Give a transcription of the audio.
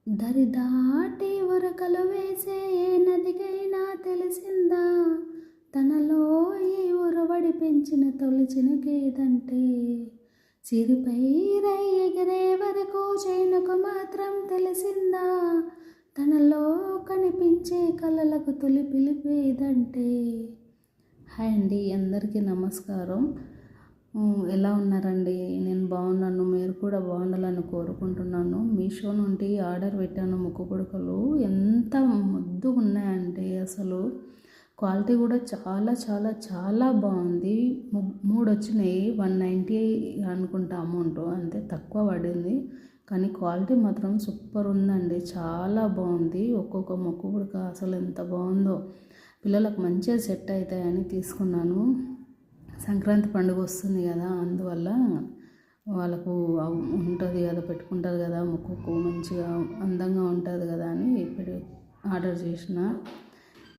దరిదాటి ఉరకలు వేసే ఏ నదికైనా తెలిసిందా తనలో ఈ ఉరవడి పెంచిన తొలి చినుకేదంటే సిరిపై రై ఎగిరే వరకు చేనుకు మాత్రం తెలిసిందా తనలో కనిపించే కలలకు తొలి పిలిపేదంటే. హాయ్ అండి, అందరికీ నమస్కారం. ఎలా ఉన్నారండి? నేను బాగున్నాను, మీరు కూడా బాగుండాలని కోరుకుంటున్నాను. మీషో నుండి ఆర్డర్ పెట్టాను ముక్కు పుడకలు. ఎంత ముద్దుగా ఉన్నాయంటే అసలు క్వాలిటీ కూడా చాలా చాలా చాలా బాగుంది. 3 వచ్చినాయి, 190 అనుకుంటా అమౌంట్, అంతే తక్కువ పడింది. కానీ క్వాలిటీ మాత్రం సూపర్ ఉందండి, చాలా బాగుంది. ఒక్కొక్క ముక్కు పుడక అసలు ఎంత బాగుందో. పిల్లలకు మంచిగా సెట్ అవుతాయని తీసుకున్నాను. సంక్రాంతి పండుగ వస్తుంది కదా, అందువల్ల వాళ్ళకు ఉంటుంది కదా, పెట్టుకుంటారు కదా ముక్కుకు, మంచిగా అందంగా ఉంటుంది కదా అని ఇప్పుడు ఆర్డర్ చేసిన.